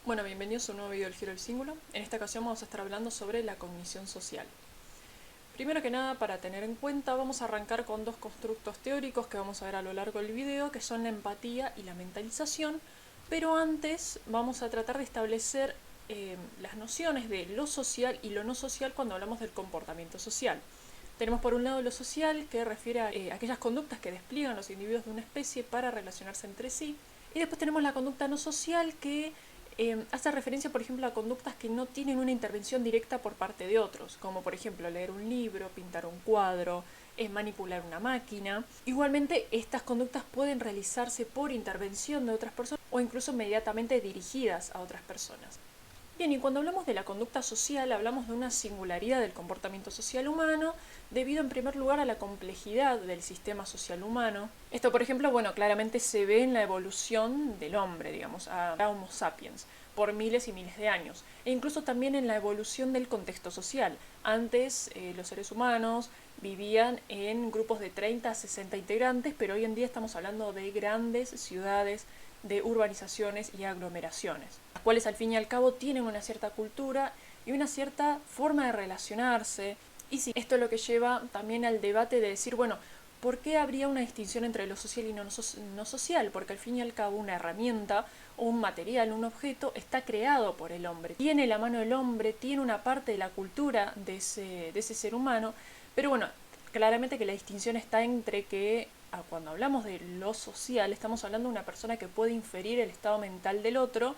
Bueno, bienvenidos a un nuevo video del Giro del Cíngulo. En esta ocasión vamos a estar hablando sobre la cognición social. Primero que nada, para tener en cuenta, vamos a arrancar con dos constructos teóricos que vamos a ver a lo largo del video, que son la empatía y la mentalización, pero antes vamos a tratar de establecer las nociones de lo social y lo no social cuando hablamos del comportamiento social. Tenemos por un lado lo social, que refiere a aquellas conductas que despliegan los individuos de una especie para relacionarse entre sí, y después tenemos la conducta no social, que hace referencia, por ejemplo, a conductas que no tienen una intervención directa por parte de otros, como por ejemplo leer un libro, pintar un cuadro, manipular una máquina. Igualmente, estas conductas pueden realizarse por intervención de otras personas o incluso inmediatamente dirigidas a otras personas. Bien, y cuando hablamos de la conducta social, hablamos de una singularidad del comportamiento social humano, debido en primer lugar a la complejidad del sistema social humano. Esto, por ejemplo, bueno, claramente se ve en la evolución del hombre, digamos, a Homo sapiens, por miles y miles de años, e incluso también en la evolución del contexto social. Antes, los seres humanos vivían en grupos de 30 a 60 integrantes, pero hoy en día estamos hablando de grandes ciudades, de urbanizaciones y aglomeraciones, las cuales al fin y al cabo tienen una cierta cultura y una cierta forma de relacionarse. Y sí, esto es lo que lleva también al debate de decir, bueno, ¿por qué habría una distinción entre lo social y no social? Porque al fin y al cabo una herramienta o un material, un objeto, está creado por el hombre. Tiene la mano del hombre, tiene una parte de la cultura de ese ser humano, pero bueno, claramente que la distinción está entre que cuando hablamos de lo social estamos hablando de una persona que puede inferir el estado mental del otro,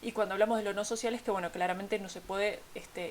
y cuando hablamos de lo no social es que, bueno, claramente no se puede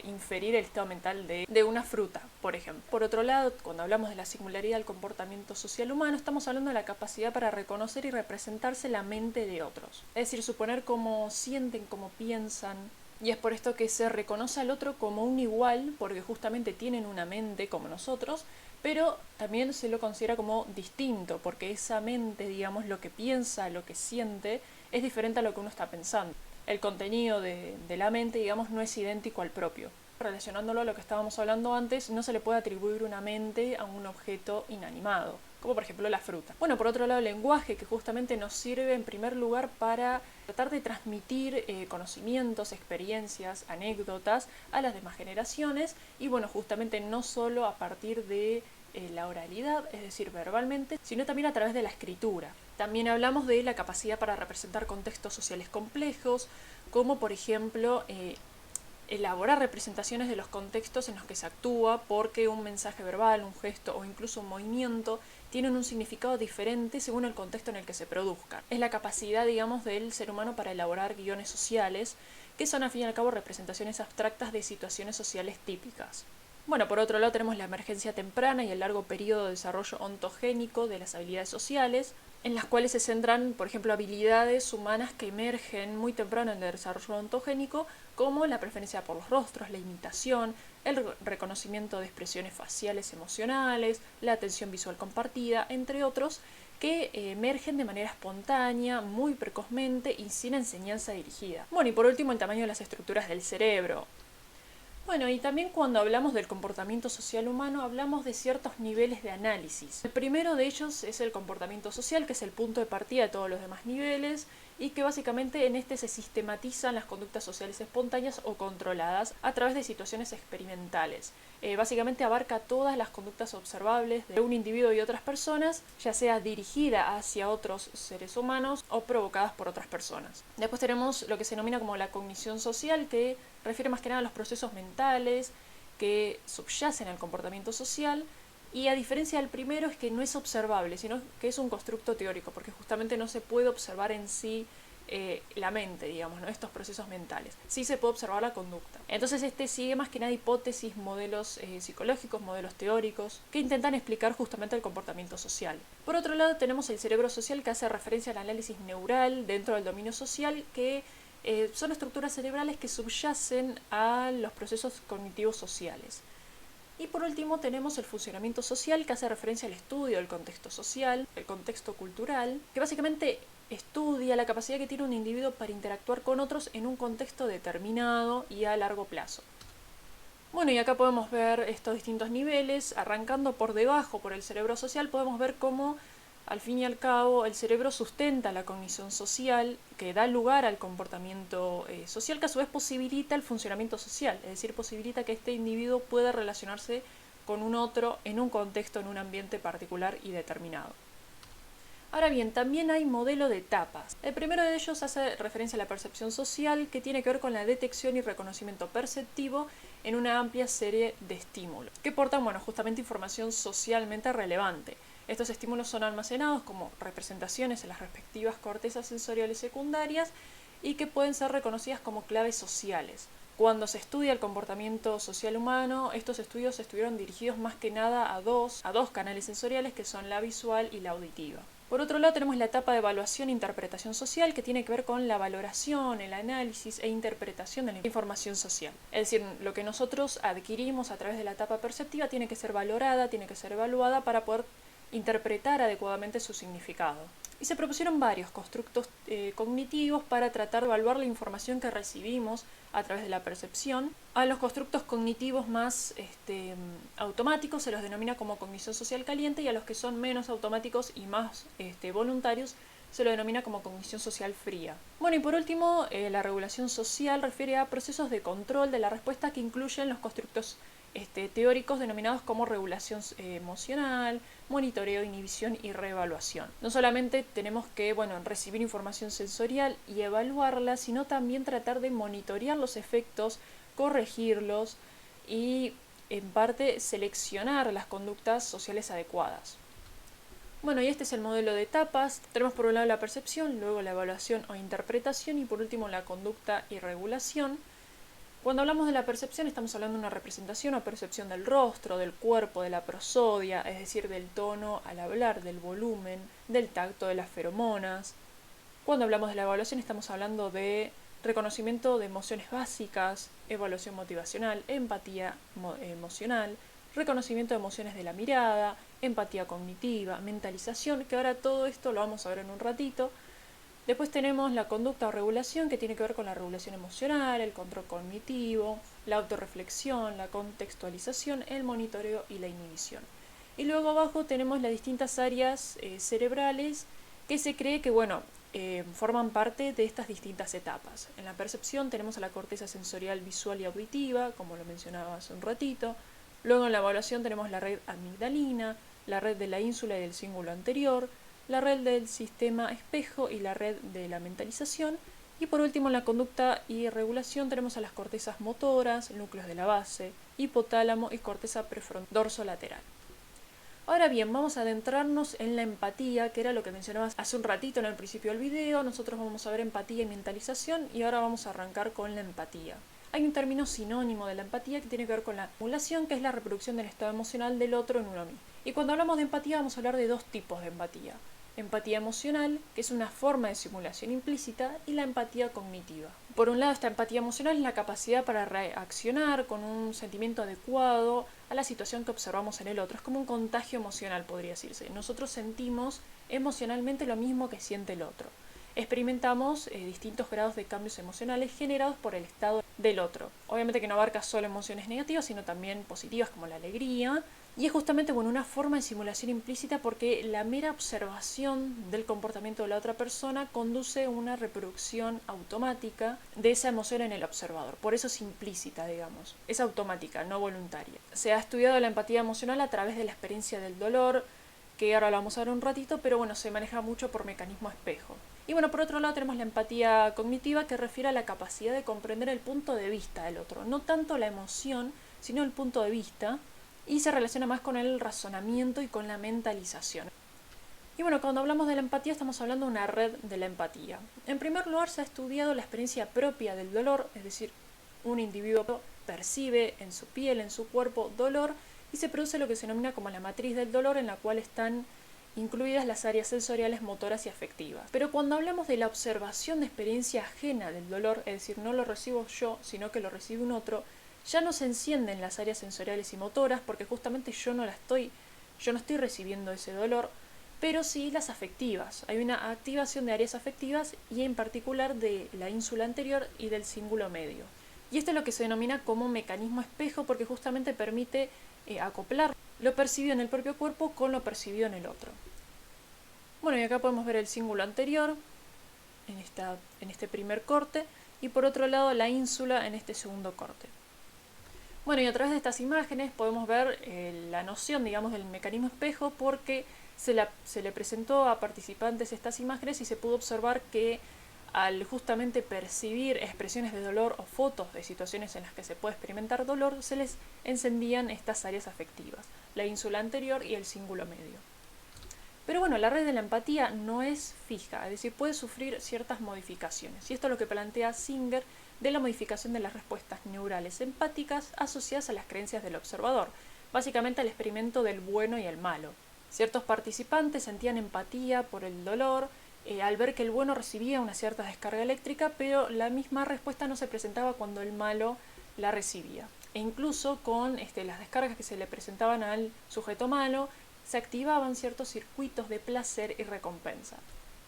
inferir el estado mental de una fruta, por ejemplo. Por otro lado, cuando hablamos de la singularidad del comportamiento social humano, estamos hablando de la capacidad para reconocer y representarse la mente de otros. Es decir, suponer cómo sienten, cómo piensan. Y es por esto que se reconoce al otro como un igual, porque justamente tienen una mente como nosotros, pero también se lo considera como distinto, porque esa mente, digamos, lo que piensa, lo que siente, es diferente a lo que uno está pensando. El contenido de la mente, digamos, no es idéntico al propio. Relacionándolo a lo que estábamos hablando antes, no se le puede atribuir una mente a un objeto inanimado, como por ejemplo la fruta. Bueno, por otro lado, el lenguaje, que justamente nos sirve en primer lugar para tratar de transmitir conocimientos, experiencias, anécdotas a las demás generaciones, y bueno, justamente no solo a partir de la oralidad, es decir, verbalmente, sino también a través de la escritura. También hablamos de la capacidad para representar contextos sociales complejos, como por ejemplo elaborar representaciones de los contextos en los que se actúa, porque un mensaje verbal, un gesto o incluso un movimiento tienen un significado diferente según el contexto en el que se produzca. Es la capacidad, digamos, del ser humano para elaborar guiones sociales, que son al fin y al cabo representaciones abstractas de situaciones sociales típicas. Bueno, por otro lado tenemos la emergencia temprana y el largo periodo de desarrollo ontogénico de las habilidades sociales, en las cuales se centran, por ejemplo, habilidades humanas que emergen muy temprano en el desarrollo ontogénico, como la preferencia por los rostros, la imitación, el reconocimiento de expresiones faciales emocionales, la atención visual compartida, entre otros, que emergen de manera espontánea, muy precozmente y sin enseñanza dirigida. Bueno, y por último, el tamaño de las estructuras del cerebro. Bueno, y también cuando hablamos del comportamiento social humano, hablamos de ciertos niveles de análisis. El primero de ellos es el comportamiento social, que es el punto de partida de todos los demás niveles, y que básicamente en este se sistematizan las conductas sociales espontáneas o controladas a través de situaciones experimentales. Básicamente abarca todas las conductas observables de un individuo y otras personas, ya sea dirigida hacia otros seres humanos o provocadas por otras personas. Después tenemos lo que se denomina como la cognición social, que refiere más que nada a los procesos mentales que subyacen al comportamiento social, y a diferencia del primero es que no es observable, sino que es un constructo teórico, porque justamente no se puede observar en sí la mente, digamos, ¿no? Estos procesos mentales. Sí se puede observar la conducta. Entonces sigue más que nada hipótesis, modelos psicológicos, modelos teóricos, que intentan explicar justamente el comportamiento social. Por otro lado tenemos el cerebro social, que hace referencia al análisis neural dentro del dominio social, que son estructuras cerebrales que subyacen a los procesos cognitivos sociales. Y por último tenemos el funcionamiento social, que hace referencia al estudio del contexto social, el contexto cultural, que básicamente estudia la capacidad que tiene un individuo para interactuar con otros en un contexto determinado y a largo plazo. Bueno, y acá podemos ver estos distintos niveles. Arrancando por debajo, por el cerebro social, podemos ver cómo Al fin y al cabo, el cerebro sustenta la cognición social, que da lugar al comportamiento social, que a su vez posibilita el funcionamiento social, es decir, posibilita que este individuo pueda relacionarse con un otro en un contexto, en un ambiente particular y determinado. Ahora bien, también hay modelo de etapas. El primero de ellos hace referencia a la percepción social, que tiene que ver con la detección y reconocimiento perceptivo en una amplia serie de estímulos, que portan, justamente información socialmente relevante. Estos estímulos son almacenados como representaciones en las respectivas cortezas sensoriales secundarias y que pueden ser reconocidas como claves sociales. Cuando se estudia el comportamiento social humano, estos estudios estuvieron dirigidos más que nada a dos canales sensoriales, que son la visual y la auditiva. Por otro lado, tenemos la etapa de evaluación e interpretación social, que tiene que ver con la valoración, el análisis e interpretación de la información social. Es decir, lo que nosotros adquirimos a través de la etapa perceptiva tiene que ser valorada, tiene que ser evaluada para poder interpretar adecuadamente su significado. Y se propusieron varios constructos cognitivos para tratar de evaluar la información que recibimos a través de la percepción. A los constructos cognitivos más automáticos se los denomina como cognición social caliente, y a los que son menos automáticos y más voluntarios se lo denomina como cognición social fría. Y por último, la regulación social refiere a procesos de control de la respuesta que incluyen los constructos teóricos denominados como regulación emocional, monitoreo, inhibición y reevaluación. No solamente tenemos que recibir información sensorial y evaluarla, sino también tratar de monitorear los efectos, corregirlos y en parte seleccionar las conductas sociales adecuadas. Y este es el modelo de etapas. Tenemos por un lado la percepción, luego la evaluación o interpretación y por último la conducta y regulación. Cuando hablamos de la percepción estamos hablando de una representación o percepción del rostro, del cuerpo, de la prosodia, es decir, del tono al hablar, del volumen, del tacto, de las feromonas. Cuando hablamos de la evaluación estamos hablando de reconocimiento de emociones básicas, evaluación motivacional, empatía emocional, reconocimiento de emociones de la mirada, empatía cognitiva, mentalización, que ahora todo esto lo vamos a ver en un ratito. Después tenemos la conducta o regulación, que tiene que ver con la regulación emocional, el control cognitivo, la autorreflexión, la contextualización, el monitoreo y la inhibición. Y luego abajo tenemos las distintas áreas cerebrales que se cree que forman parte de estas distintas etapas. En la percepción tenemos a la corteza sensorial visual y auditiva, como lo mencionaba hace un ratito. Luego en la evaluación tenemos la red amigdalina, la red de la ínsula y del cíngulo anterior, la red del sistema espejo y la red de la mentalización. Y por último, en la conducta y regulación tenemos a las cortezas motoras, núcleos de la base, hipotálamo y corteza dorsolateral. Ahora bien, vamos a adentrarnos en la empatía, que era lo que mencionabas hace un ratito en el principio del video. Nosotros vamos a ver empatía y mentalización, y ahora vamos a arrancar con la empatía. Hay un término sinónimo de la empatía que tiene que ver con la emulación, que es la reproducción del estado emocional del otro en uno mismo. Y cuando hablamos de empatía vamos a hablar de dos tipos de empatía. Empatía emocional, que es una forma de simulación implícita, y la empatía cognitiva. Por un lado, esta empatía emocional es la capacidad para reaccionar con un sentimiento adecuado a la situación que observamos en el otro. Es como un contagio emocional, podría decirse. Nosotros sentimos emocionalmente lo mismo que siente el otro. Experimentamos distintos grados de cambios emocionales generados por el estado del otro. Obviamente que no abarca solo emociones negativas, sino también positivas como la alegría. Y es justamente una forma de simulación implícita, porque la mera observación del comportamiento de la otra persona conduce a una reproducción automática de esa emoción en el observador. Por eso es implícita, digamos. Es automática, no voluntaria. Se ha estudiado la empatía emocional a través de la experiencia del dolor, que ahora lo vamos a ver un ratito, pero se maneja mucho por mecanismo espejo. Y por otro lado tenemos la empatía cognitiva, que refiere a la capacidad de comprender el punto de vista del otro. No tanto la emoción, sino el punto de vista, y se relaciona más con el razonamiento y con la mentalización. Y cuando hablamos de la empatía estamos hablando de una red de la empatía. En primer lugar, se ha estudiado la experiencia propia del dolor, es decir, un individuo percibe en su piel, en su cuerpo, dolor, y se produce lo que se denomina como la matriz del dolor, en la cual están incluidas las áreas sensoriales, motoras y afectivas. Pero cuando hablamos de la observación de experiencia ajena del dolor, es decir, no lo recibo yo, sino que lo recibe un otro, ya no se encienden las áreas sensoriales y motoras, porque justamente yo no estoy recibiendo ese dolor, pero sí las afectivas. Hay una activación de áreas afectivas, y en particular de la ínsula anterior y del cíngulo medio. Y esto es lo que se denomina como mecanismo espejo, porque justamente permite acoplar lo percibido en el propio cuerpo con lo percibido en el otro. Bueno, y acá podemos ver el cíngulo anterior en este primer corte y por otro lado la ínsula en este segundo corte. Bueno, y a través de estas imágenes podemos ver la noción, digamos, del mecanismo espejo porque se le presentó a participantes estas imágenes y se pudo observar que al justamente percibir expresiones de dolor o fotos de situaciones en las que se puede experimentar dolor, se les encendían estas áreas afectivas, la ínsula anterior y el cíngulo medio. Pero bueno, la red de la empatía no es fija, es decir, puede sufrir ciertas modificaciones. Y esto es lo que plantea Singer de la modificación de las respuestas neurales empáticas asociadas a las creencias del observador, básicamente al experimento del bueno y el malo. Ciertos participantes sentían empatía por el dolor al ver que el bueno recibía una cierta descarga eléctrica, pero la misma respuesta no se presentaba cuando el malo la recibía. E incluso con las descargas que se le presentaban al sujeto malo, se activaban ciertos circuitos de placer y recompensa.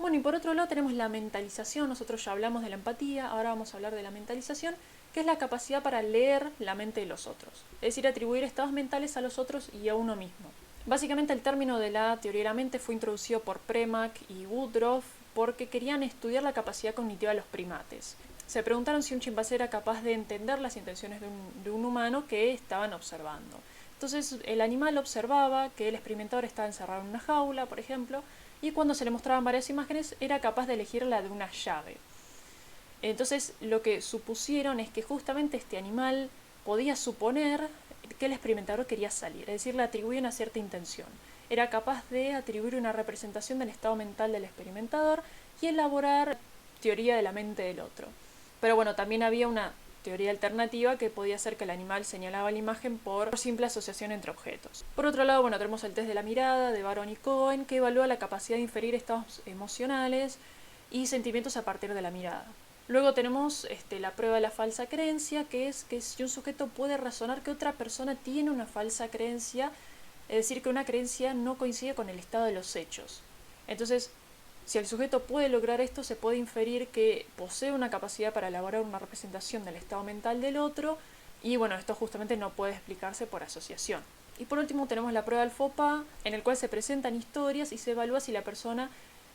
Bueno, y por otro lado tenemos la mentalización. Nosotros ya hablamos de la empatía, ahora vamos a hablar de la mentalización, que es la capacidad para leer la mente de los otros, es decir, atribuir estados mentales a los otros y a uno mismo. Básicamente el término de la teoría de la mente fue introducido por Premack y Woodruff porque querían estudiar la capacidad cognitiva de los primates. Se preguntaron si un chimpancé era capaz de entender las intenciones de un humano que estaban observando. Entonces el animal observaba que el experimentador estaba encerrado en una jaula, por ejemplo, y cuando se le mostraban varias imágenes era capaz de elegir la de una llave. Entonces lo que supusieron es que justamente este animal podía suponer que el experimentador quería salir, es decir, le atribuían una cierta intención. Era capaz de atribuir una representación del estado mental del experimentador y elaborar teoría de la mente del otro. Pero bueno, también había una teoría alternativa que podía ser que el animal señalaba la imagen por simple asociación entre objetos. Por otro lado, bueno, tenemos el test de la mirada de Baron y Cohen, que evalúa la capacidad de inferir estados emocionales y sentimientos a partir de la mirada. Luego tenemos la prueba de la falsa creencia, que es que si un sujeto puede razonar que otra persona tiene una falsa creencia, es decir, que una creencia no coincide con el estado de los hechos. Entonces, si el sujeto puede lograr esto, se puede inferir que posee una capacidad para elaborar una representación del estado mental del otro, y bueno, esto justamente no puede explicarse por asociación. Y por último tenemos la prueba del faux pas, en el cual se presentan historias y se evalúa si la persona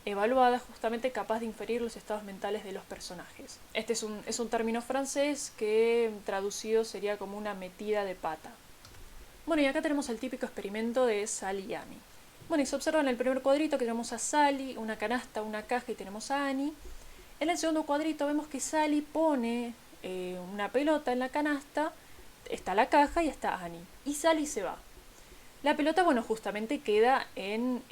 evaluada es justamente capaz de inferir los estados mentales de los personajes. Este es un término francés que traducido sería como una metida de pata. Bueno, y acá tenemos el típico experimento de Sally y Annie. Bueno, y se observa en el primer cuadrito que tenemos a Sally, una canasta, una caja y tenemos a Annie. En el segundo cuadrito vemos que Sally pone una pelota en la canasta, está la caja y está Annie. Y Sally se va. La pelota, bueno, justamente queda en,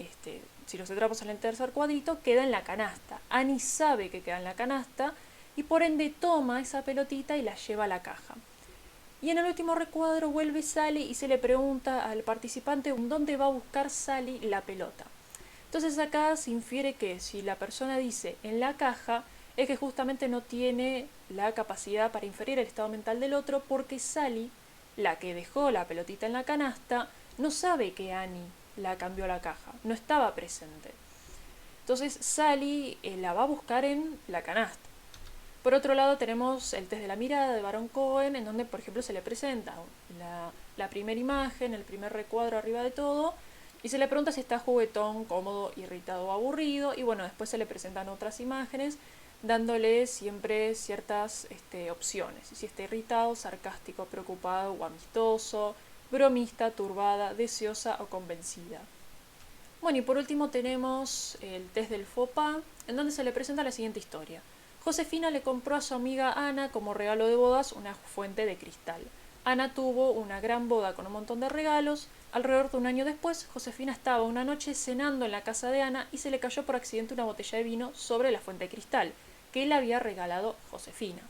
si lo centramos en el tercer cuadrito, queda en la canasta. Annie sabe que queda en la canasta y por ende toma esa pelotita y la lleva a la caja. Y en el último recuadro vuelve Sally y se le pregunta al participante dónde va a buscar Sally la pelota. Entonces acá se infiere que si la persona dice en la caja, es que justamente no tiene la capacidad para inferir el estado mental del otro, porque Sally, la que dejó la pelotita en la canasta, no sabe que Annie la cambió a la caja, no estaba presente. Entonces Sally la va a buscar en la canasta. Por otro lado tenemos el test de la mirada de Baron Cohen, en donde por ejemplo se le presenta la primera imagen, el primer recuadro arriba de todo, y se le pregunta si está juguetón, cómodo, irritado o aburrido, y bueno, después se le presentan otras imágenes, dándole siempre ciertas opciones, si está irritado, sarcástico, preocupado o amistoso, bromista, turbada, deseosa o convencida. Bueno, y por último tenemos el test del faux pas, en donde se le presenta la siguiente historia. Josefina le compró a su amiga Ana como regalo de bodas una fuente de cristal. Ana tuvo una gran boda con un montón de regalos. Alrededor de un año después, Josefina estaba una noche cenando en la casa de Ana y se le cayó por accidente una botella de vino sobre la fuente de cristal que le había regalado Josefina.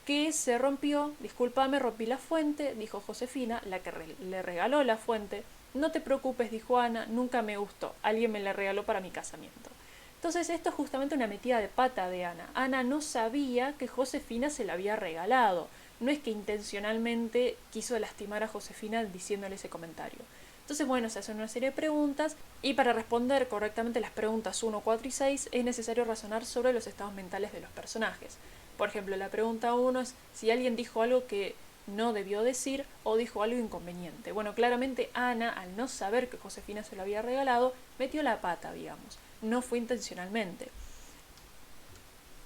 Que se rompió, discúlpame, rompí la fuente, dijo Josefina, la que le regaló la fuente. No te preocupes, dijo Ana, nunca me gustó, alguien me la regaló para mi casamiento. Entonces esto es justamente una metida de pata de Ana. Ana no sabía que Josefina se la había regalado. No es que intencionalmente quiso lastimar a Josefina diciéndole ese comentario. Entonces, bueno, se hacen una serie de preguntas y para responder correctamente las preguntas 1, 4 y 6 es necesario razonar sobre los estados mentales de los personajes. Por ejemplo, la pregunta 1 es si alguien dijo algo que no debió decir o dijo algo inconveniente. Bueno, claramente Ana, al no saber que Josefina se lo había regalado, metió la pata, digamos. no fue intencionalmente.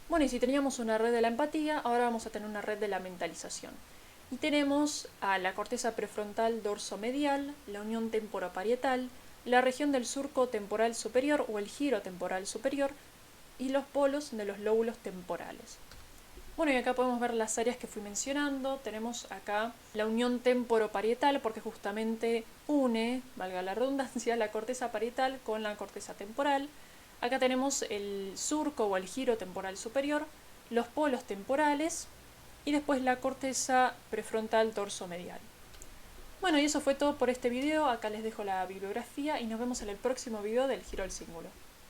Bueno, y si teníamos una red de la empatía, ahora vamos a tener una red de la mentalización. Y tenemos a la corteza prefrontal dorsomedial, la unión temporoparietal, la región del surco temporal superior o el giro temporal superior y los polos de los lóbulos temporales. Bueno, y acá podemos ver las áreas que fui mencionando. Tenemos acá la unión temporoparietal porque justamente une, valga la redundancia, la corteza parietal con la corteza temporal. Acá tenemos el surco o el giro temporal superior, los polos temporales y después la corteza prefrontal dorsomedial. Bueno, y eso fue todo por este video. Acá les dejo la bibliografía y nos vemos en el próximo video del giro al cíngulo.